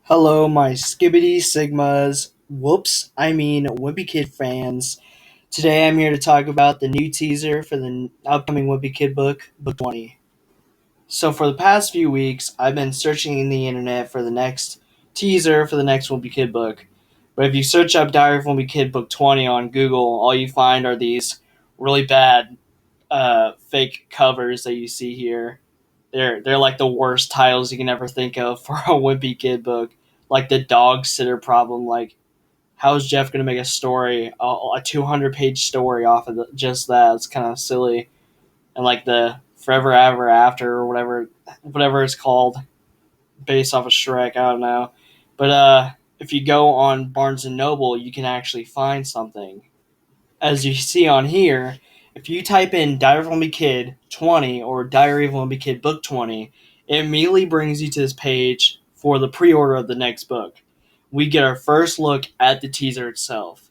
Hello, my Skibbity Sigmas. Whoops, I mean Wimpy Kid fans. Today I'm here to talk about the new teaser for the upcoming Wimpy Kid book, Book 20. So, for the past few weeks, I've been searching in the internet for the next teaser for the next Wimpy Kid book. But if you search up Diary of Wimpy Kid Book 20 on Google, all you find are these really bad fake covers that you see here. They're like the worst titles you can ever think of for a wimpy kid book, like the dog sitter problem. Like, how is Jeff going to make a 200-page story off of just that? It's kind of silly. And like the Forever Ever After or whatever it's called, based off of Shrek. I don't know, but if you go on Barnes and Noble, you can actually find something. As you see on here, if you type in Diary of a Wimpy Kid 20 or Diary of a Wimpy Kid Book 20, it immediately brings you to this page for the pre-order of the next book. We get our first look at the teaser itself.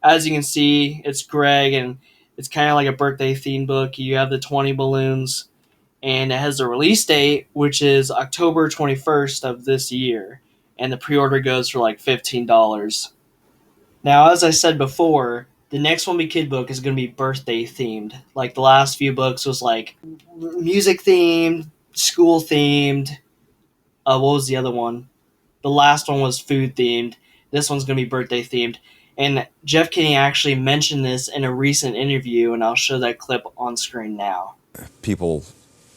As you can see, it's Greg, and it's kind of like a birthday themed book. You have the 20 balloons, and it has the release date, which is October 21st of this year, and the pre-order goes for like $15. Now, as I said before, the next One Be Kid book is going to be birthday themed. Like the last few books was like music themed, school themed. What was the other one? The last one was food themed. This one's going to be birthday themed. And Jeff Kinney actually mentioned this in a recent interview, and I'll show that clip on screen now. People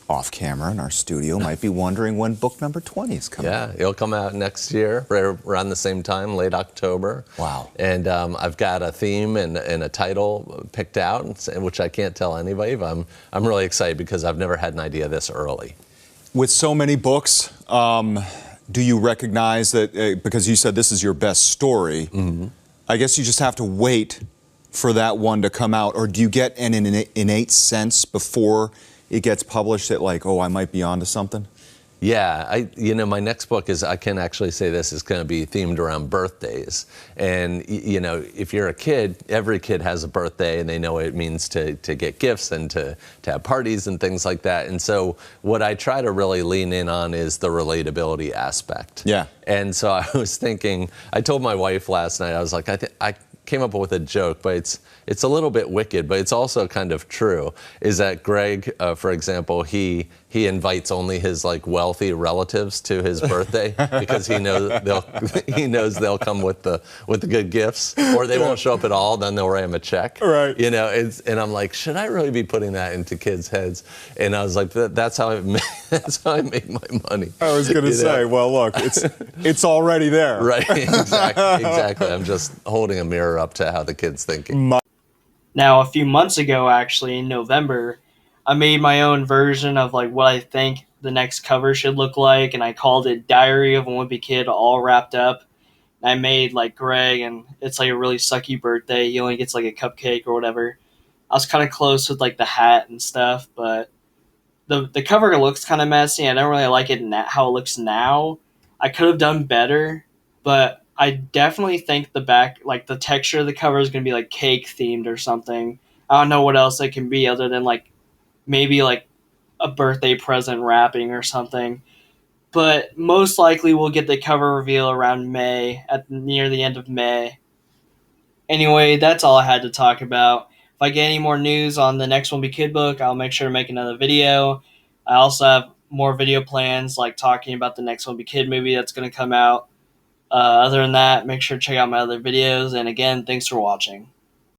off camera in our studio might be wondering when book number 20 is coming out. Yeah, it'll come out next year, right around the same time, late October. Wow. And I've got a theme and a title picked out, which I can't tell anybody, but I'm really excited because I've never had an idea this early. With so many books, do you recognize that, because you said this is your best story, I guess you just have to wait for that one to come out, or do you get an innate sense before it gets published that like, oh, I might be onto something? Yeah, my next book I can actually say this is going to be themed around birthdays. And, if you're a kid, every kid has a birthday and they know what it means to get gifts and to have parties and things like that. And so what I try to really lean in on is the relatability aspect. Yeah. And so I was thinking, I told my wife last night, I was like, I came up with a joke, but it's a little bit wicked, but it's also kind of true, is that Greg, for example, he invites only his like wealthy relatives to his birthday because he knows they'll come with the good gifts, or they won't show up at all, then they'll write him a check. Right. And I'm like, should I really be putting that into kids' heads? And I was like, that's how I make my money. I was going to say, well, look, it's already there. Right, exactly. I'm just holding a mirror up to how the kid's thinking. Now, a few months ago, actually, in November, I made my own version of like what I think the next cover should look like, and I called it Diary of a Wimpy Kid all wrapped up. And I made like Greg, and it's like a really sucky birthday. He only gets like a cupcake or whatever. I was kind of close with like the hat and stuff, but the cover looks kind of messy. I don't really like it how it looks now. I could have done better, but I definitely think the back, like the texture of the cover is going to be like cake themed or something. I don't know what else it can be other than like maybe like a birthday present wrapping or something. But most likely we'll get the cover reveal around May, near the end of May. Anyway, that's all I had to talk about. If I get any more news on the next One Be Kid book, I'll make sure to make another video. I also have more video plans, like talking about the next One Be Kid movie that's going to come out. Other than that, make sure to check out my other videos. And again, thanks for watching.